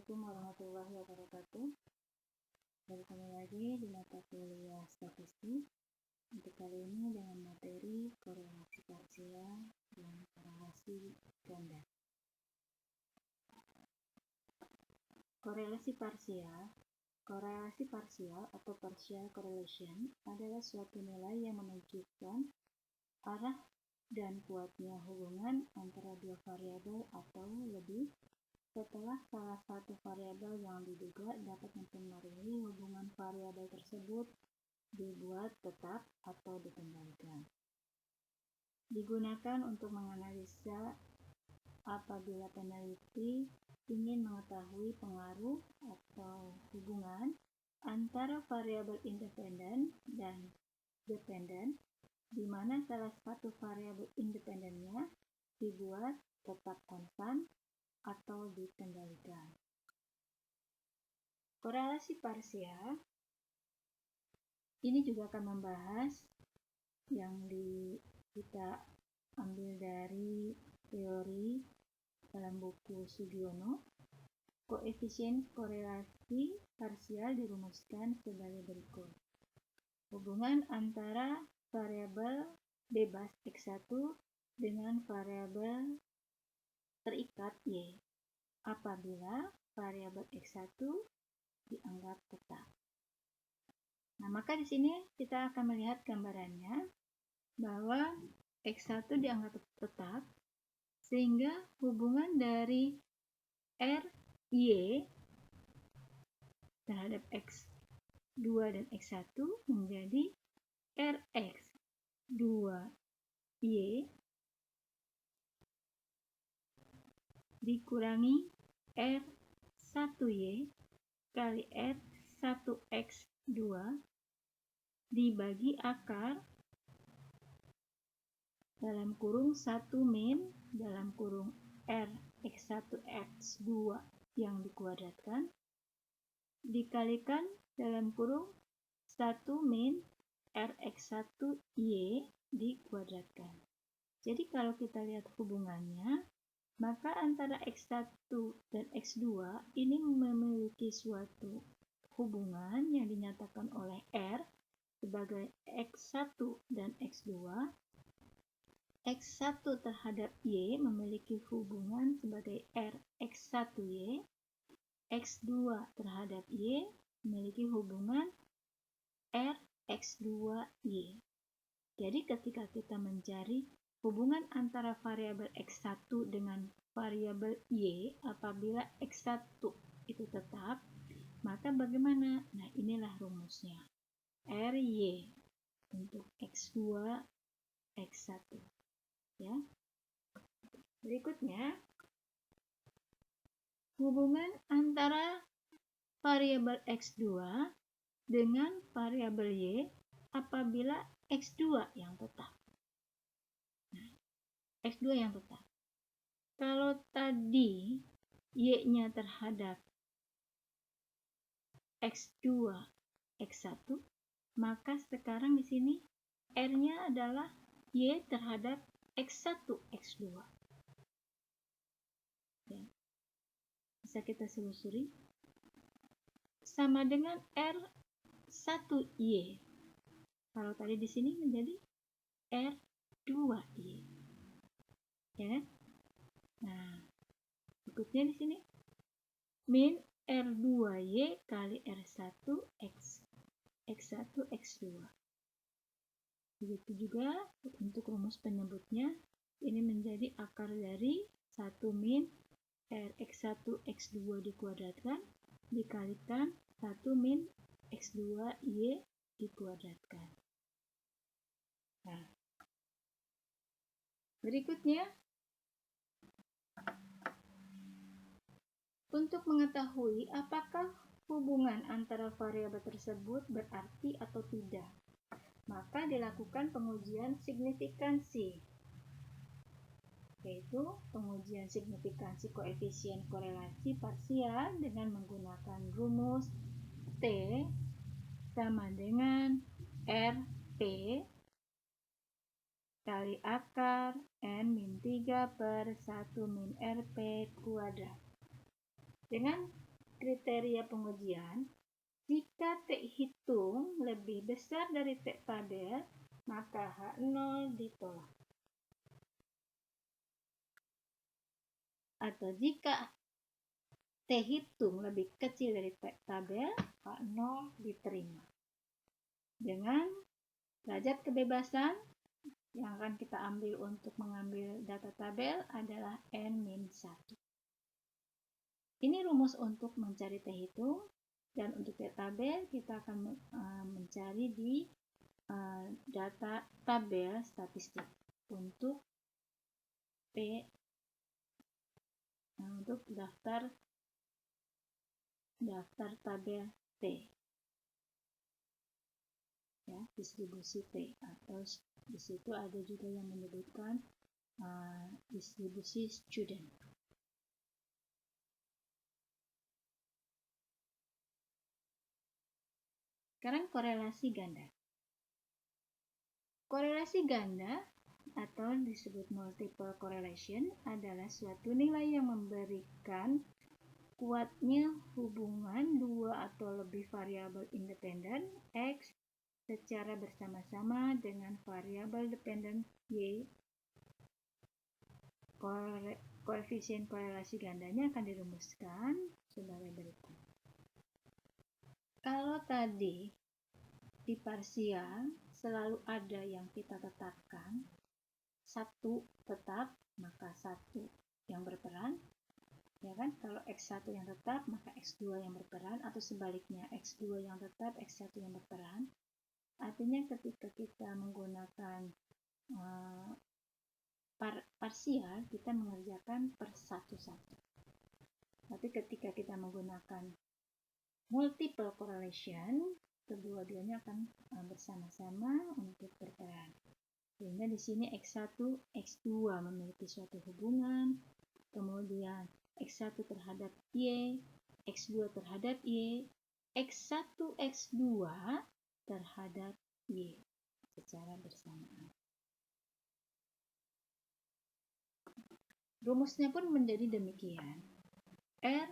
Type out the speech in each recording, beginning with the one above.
Assalamualaikum warahmatullahi wabarakatuh. Bertemu lagi di mata kuliah statistik. Untuk kali ini dengan materi korelasi parsial dan korelasi ganda. Korelasi parsial atau partial correlation adalah suatu nilai yang menunjukkan arah dan kuatnya hubungan antara dua variabel atau lebih setelah salah satu variabel yang diduga dapat mempengaruhi hubungan variabel tersebut dibuat tetap atau dikendalikan. Digunakan untuk menganalisa apabila peneliti ingin mengetahui pengaruh atau hubungan antara variabel independen dan dependen, di mana salah satu variabel independennya dibuat tetap konstan atau dikendalikan. Korelasi parsial ini juga akan membahas yang kita ambil dari teori dalam buku Sugiono. Koefisien korelasi parsial dirumuskan sebagai berikut. Hubungan antara variabel bebas X1 dengan variabel terikat Y apabila variabel X1 dianggap tetap. Nah, maka di sini kita akan melihat gambarannya bahwa X1 dianggap tetap sehingga hubungan dari RY terhadap X2 dan X1 menjadi Rx2Y dikurangi R1Y kali R1X2 dibagi akar dalam kurung 1 min dalam kurung Rx1X2 yang dikuadratkan dikalikan dalam kurung 1 min Rx1Y dikuadratkan. Jadi kalau kita lihat hubungannya, maka antara X1 dan X2 ini memiliki suatu hubungan yang dinyatakan oleh R sebagai X1 dan X2. X1 terhadap Y memiliki hubungan sebagai Rx1Y. X2 terhadap Y memiliki hubungan Rx2Y. Jadi ketika kita mencari hubungan antara variabel X1 dengan variabel Y apabila X1 itu tetap, maka bagaimana? Nah, inilah rumusnya. RY untuk X2, X1. Ya. Berikutnya, hubungan antara variabel X2 dengan variabel Y apabila X2 yang tetap. X2 yang tetap. Kalau tadi Y-nya terhadap X2, X1, maka sekarang di sini R-nya adalah Y terhadap X1, X2. Ya. Bisa kita selusuri. Sama dengan R1Y. Kalau tadi di sini menjadi R2Y. Ya. Nah, berikutnya di sini min R2Y kali X1 X2. Begitu juga untuk rumus penyebutnya, ini menjadi akar dari 1 min Rx1 X2 dikuadratkan dikalikan 1 min X2Y dikuadratkan. Nah, berikutnya, untuk mengetahui apakah hubungan antara variabel tersebut berarti atau tidak, maka dilakukan pengujian signifikansi, yaitu pengujian signifikansi koefisien korelasi parsial dengan menggunakan rumus T sama dengan RP kali akar N min 3 per 1 min RP kuadrat. Dengan kriteria pengujian, jika T hitung lebih besar dari T tabel, maka H0 ditolak. Atau jika T hitung lebih kecil dari T tabel, H0 diterima. Dengan derajat kebebasan yang akan kita ambil untuk mengambil data tabel adalah N-1. Ini rumus untuk mencari T hitung, dan untuk T tabel kita akan mencari di data tabel statistik untuk P untuk daftar tabel T, ya, distribusi T, atau di situ ada juga yang menyebutkan distribusi student. Sekarang korelasi ganda. Korelasi ganda atau disebut multiple correlation adalah suatu nilai yang memberikan kuatnya hubungan dua atau lebih variabel independen X secara bersama-sama dengan variabel dependen Y. Koefisien korelasi gandanya akan dirumuskan sebagai berikut. Kalau tadi di parsial selalu ada yang kita tetapkan, satu tetap, maka satu yang berperan. Ya kan? Kalau X1 yang tetap, maka X2 yang berperan, atau sebaliknya X2 yang tetap, X1 yang berperan. Artinya ketika kita menggunakan parsial, kita mengerjakan per satu-satu. Tapi ketika kita menggunakan multiple correlation, kedua-duanya akan bersama-sama untuk berperan. Sehingga di sini X1, X2 memiliki suatu hubungan, kemudian X1 terhadap Y, X2 terhadap Y, X1, X2 terhadap Y secara bersamaan. Rumusnya pun menjadi demikian. R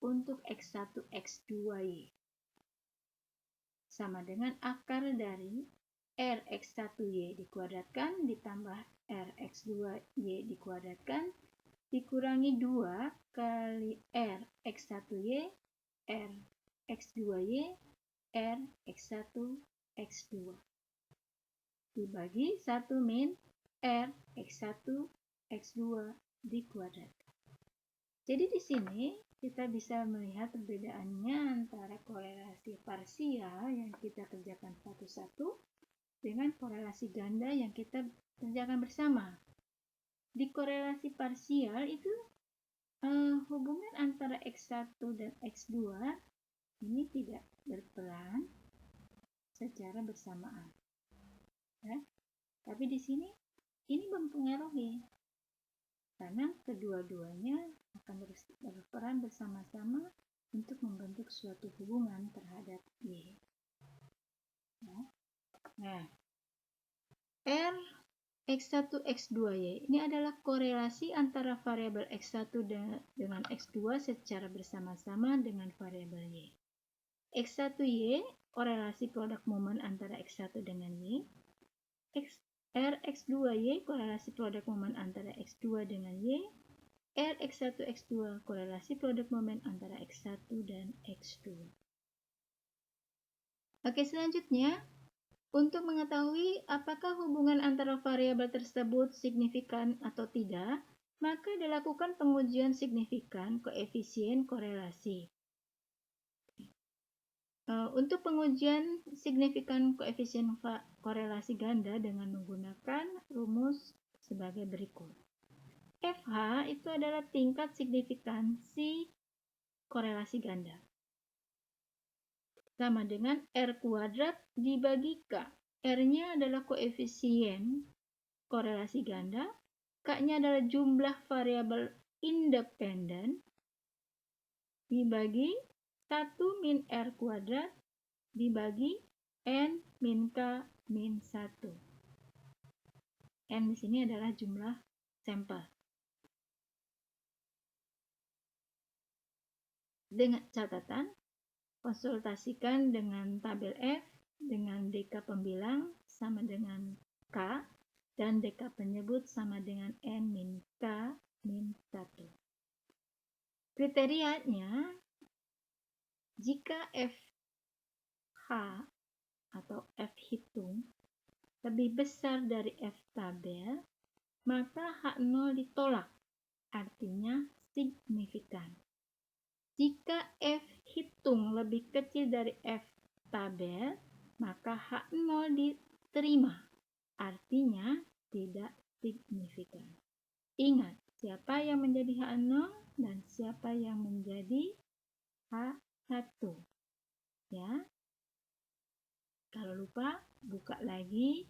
untuk X1, X2Y sama dengan akar dari R X1Y dikuadratkan ditambah R X2Y dikuadratkan dikurangi 2 kali R X1Y, R X2Y, R X1, X2 dibagi 1 min R X1, X2 dikuadratkan. Jadi di sini kita bisa melihat perbedaannya antara korelasi parsial yang kita kerjakan satu-satu dengan korelasi ganda yang kita kerjakan bersama. Di korelasi parsial itu hubungan antara X1 dan X2 ini tidak berperan secara bersamaan. Ya. Tapi di sini ini mempengaruhi karena kedua-duanya akan berperan bersama-sama untuk membentuk suatu hubungan terhadap Y. Ya. Nah, R X1, X2Y ini adalah korelasi antara variabel X1 dengan X2 secara bersama-sama dengan variabel Y. X1Y korelasi produk momen antara X1 dengan Y. R X2Y korelasi produk momen antara X2 dengan Y. R X1, X2 korelasi produk momen antara X1 dan X2. Oke, selanjutnya untuk mengetahui apakah hubungan antara variabel tersebut signifikan atau tidak, maka dilakukan pengujian signifikan koefisien korelasi. Untuk pengujian signifikan koefisien korelasi ganda dengan menggunakan rumus sebagai berikut. FH itu adalah tingkat signifikansi korelasi ganda. Sama dengan R kuadrat dibagi K. R-nya adalah koefisien korelasi ganda, K-nya adalah jumlah variabel independen, dibagi 1 min R kuadrat, dibagi N min K min 1. N di sini adalah jumlah sampel. Dengan catatan, konsultasikan dengan tabel F dengan DK pembilang sama dengan K dan DK penyebut sama dengan N-K-1. Kriterianya, jika FH atau F hitung lebih besar dari F tabel, maka H0 ditolak, artinya signifikan. Jika F hitung lebih kecil dari F tabel, maka H0 diterima, artinya tidak signifikan. Ingat, siapa yang menjadi H0 dan siapa yang menjadi H1. Ya. Kalau lupa, buka lagi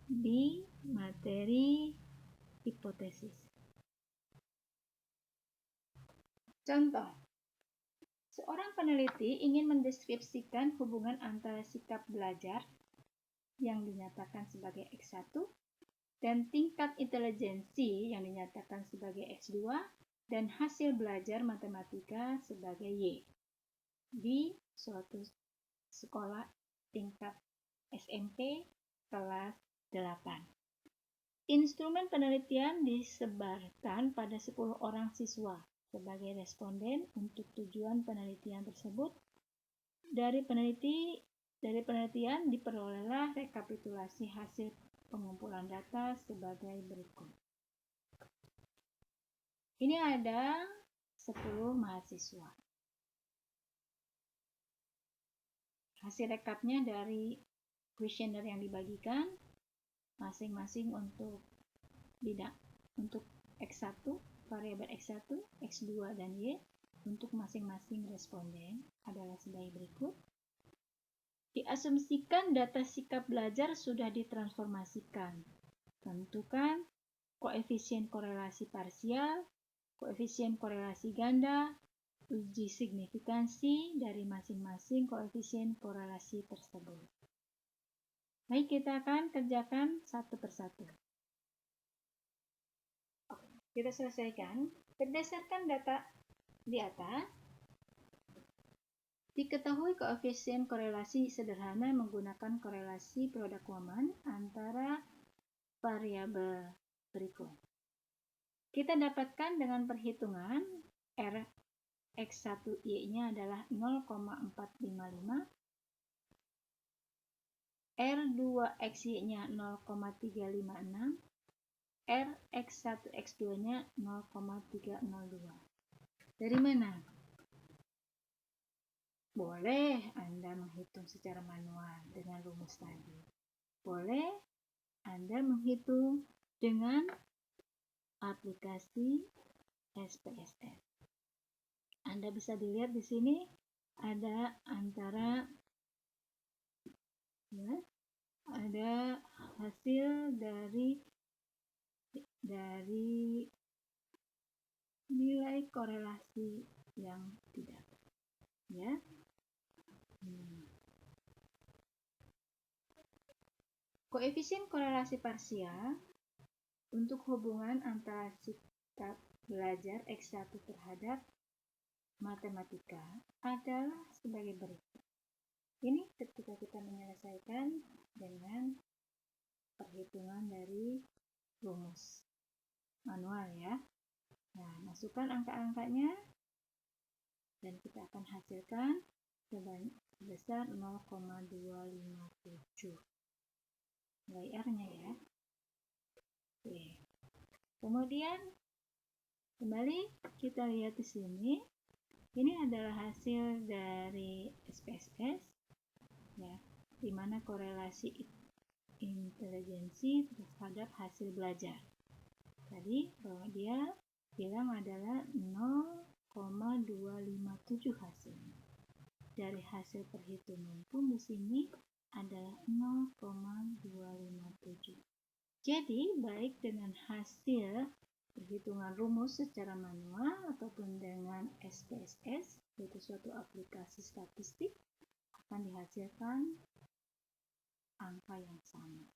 di materi hipotesis. Contoh, seorang peneliti ingin mendeskripsikan hubungan antara sikap belajar yang dinyatakan sebagai X1 dan tingkat intelijensi yang dinyatakan sebagai X2 dan hasil belajar matematika sebagai Y di suatu sekolah tingkat SMP kelas 8. Instrumen penelitian disebarkan pada 10 orang siswa sebagai responden untuk tujuan penelitian tersebut. Dari penelitian diperolehlah rekapitulasi hasil pengumpulan data sebagai berikut. Ini ada 10 mahasiswa. Hasil rekapnya dari kuesioner yang dibagikan masing-masing untuk bidang, untuk X1, variabel X1, X2, dan Y untuk masing-masing responden adalah sebagai berikut. Diasumsikan data sikap belajar sudah ditransformasikan. Tentukan koefisien korelasi parsial, koefisien korelasi ganda, uji signifikansi dari masing-masing koefisien korelasi tersebut. Baik, kita akan kerjakan satu persatu. Oke, kita selesaikan. Berdasarkan data di atas, diketahui koefisien korelasi sederhana menggunakan korelasi produk Woman antara variabel berikut. Kita dapatkan dengan perhitungan R X1Y-nya adalah 0,455, R2XY-nya 0,356, Rx1X2-nya 0,302. Dari mana? Boleh Anda menghitung secara manual dengan rumus tadi. Boleh Anda menghitung dengan aplikasi SPSS. Anda bisa dilihat di sini ada antara ada hasil dari nilai korelasi yang tidak, ya. Koefisien korelasi parsial untuk hubungan antara sikap belajar X1 terhadap matematika adalah sebagai berikut. Ini ketika kita menyelesaikan dengan perhitungan dari rumus manual, ya. Nah, masukkan angka-angkanya dan kita akan hasilkan sebesar 0,257 nilai R-nya, ya. Oke. Kemudian kembali kita lihat di sini. Ini adalah hasil dari SPSS, ya, di mana korelasi intelijensi terhadap hasil belajar. Tadi bahwa dia bilang adalah 0,257 hasilnya. Dari hasil perhitungan pun di sini adalah 0,257. Jadi, baik dengan hasil perhitungan rumus secara manual ataupun dengan SPSS, yaitu suatu aplikasi statistik, akan dihasilkan angka yang sama.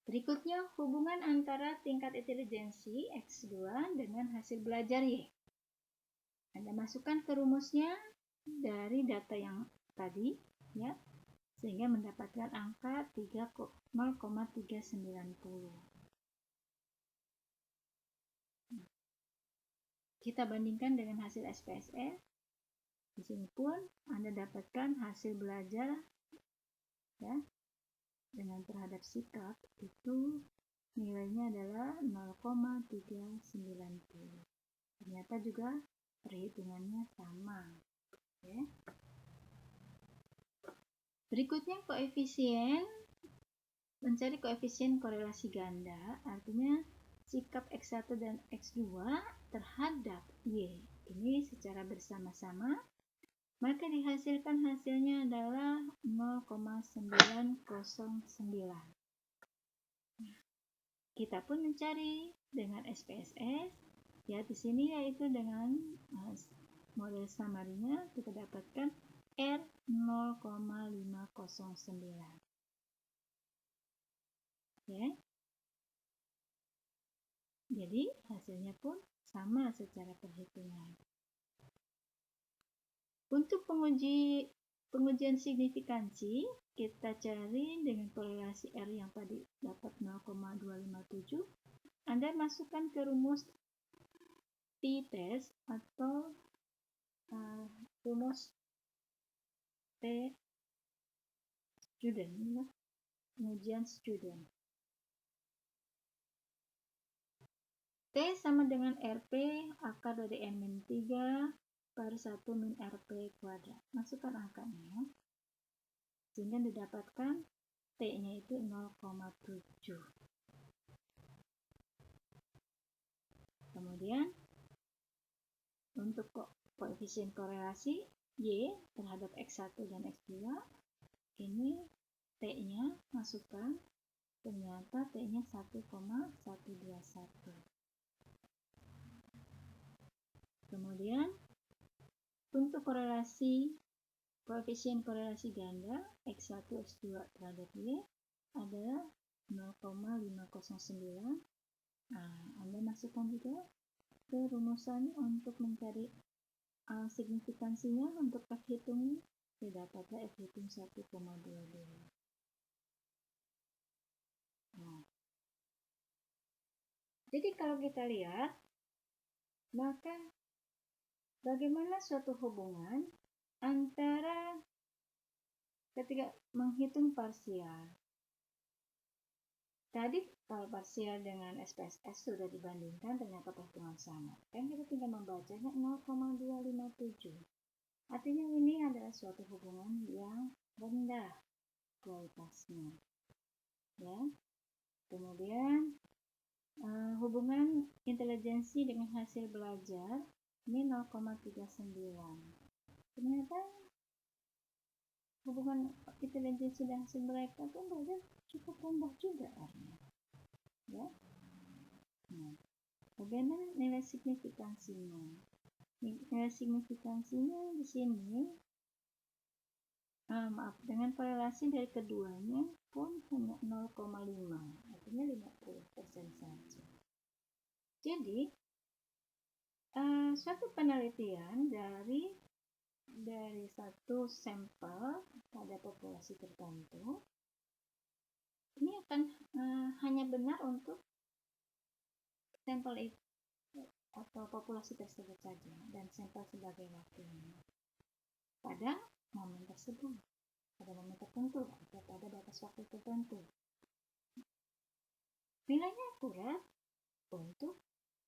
Berikutnya, hubungan antara tingkat intelijensi X2 dengan hasil belajar Y. Anda masukkan ke rumusnya dari data yang tadi, ya, sehingga mendapatkan angka 0,390. Kita bandingkan dengan hasil SPSS. Di sini pun Anda dapatkan hasil belajar, ya, dengan terhadap sikap itu nilainya adalah 0,390. Ternyata juga perhitungannya sama. Oke. Berikutnya koefisien, mencari koefisien korelasi ganda, artinya sikap X1 dan X2 terhadap Y. Ini secara bersama-sama, maka dihasilkan hasilnya adalah 0,909. Kita pun mencari dengan SPSS. Ya, di sini yaitu dengan model summary-nya kita dapatkan R 0,509. Ya. Jadi hasilnya pun sama secara perhitungan. Untuk pengujian signifikansi, kita cari dengan korelasi R yang tadi dapat 0,257. Anda masukkan ke rumus t-test atau rumus T student, pengujian student. T sama dengan RP akar dari N-3 per 1 min RP kuadrat. Masukkan angkanya, sehingga didapatkan T-nya itu 0,7. Kemudian untuk koefisien korelasi Y terhadap X1 dan X2, ini T-nya masukkan, ternyata T-nya 1,121. Kemudian untuk koefisien korelasi ganda X1 X2 terhadap Y adalah 0,509. Nah, Anda masukkan juga ke rumusan untuk mencari signifikansinya. Untuk F hitungnya didapatlah F hitung 1,22. Nah, jadi kalau kita lihat, maka bagaimana suatu hubungan antara ketika menghitung parsial. Tadi kalau parsial dengan SPSS sudah dibandingkan, ternyata perhitungan sama. Kan kita tinggal membacanya 0,257. Artinya ini adalah suatu hubungan yang rendah kualitasnya. Ya. Kemudian hubungan intelijensi dengan hasil belajar ini 0,39. Ternyata hubungan intelijensi dan hasil mereka pun belajar cukup rendah juga artinya. Ya. Nah, bagaimana nilai signifikansinya? Nilai signifikansinya di sini, dengan korelasi dari keduanya pun hanya 0,5, artinya 50% saja. Jadi, suatu penelitian dari satu sampel pada populasi tertentu ini akan hanya benar untuk sampel itu atau populasi tersebut saja dan sampel sebagai wakilnya pada momen tersebut, pada momen tertentu atau pada batas waktu tertentu. Nilainya akurat untuk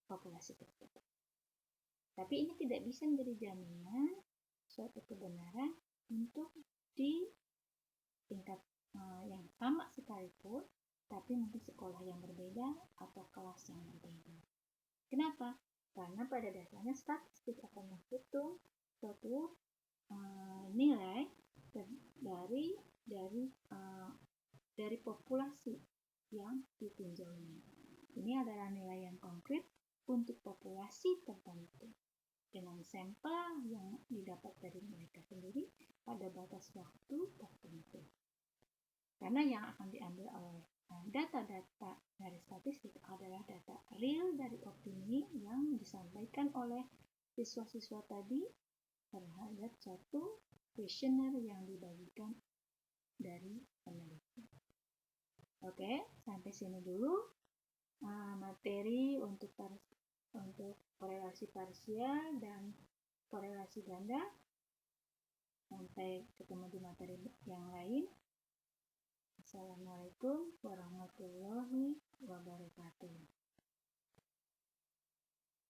populasi tersebut. Tapi ini tidak bisa menjadi jaminan suatu kebenaran untuk di tingkat yang sama sekalipun, tapi mungkin sekolah yang berbeda atau kelas yang berbeda. Kenapa? Karena pada dasarnya statistik akan menghitung suatu nilai dari populasi yang ditinjaunya. Ini adalah nilai yang konkret untuk populasi tertentu dengan sampel yang didapat dari mereka sendiri pada batas waktu tertentu. Karena yang akan diambil oleh data-data dari statistik adalah data real dari opini yang disampaikan oleh siswa-siswa tadi terhadap satu kuesioner yang dibagikan dari peneliti. Oke, sampai sini dulu materi untuk korelasi parsial dan korelasi ganda. Sampai ketemu di materi yang lain. Assalamualaikum warahmatullahi wabarakatuh.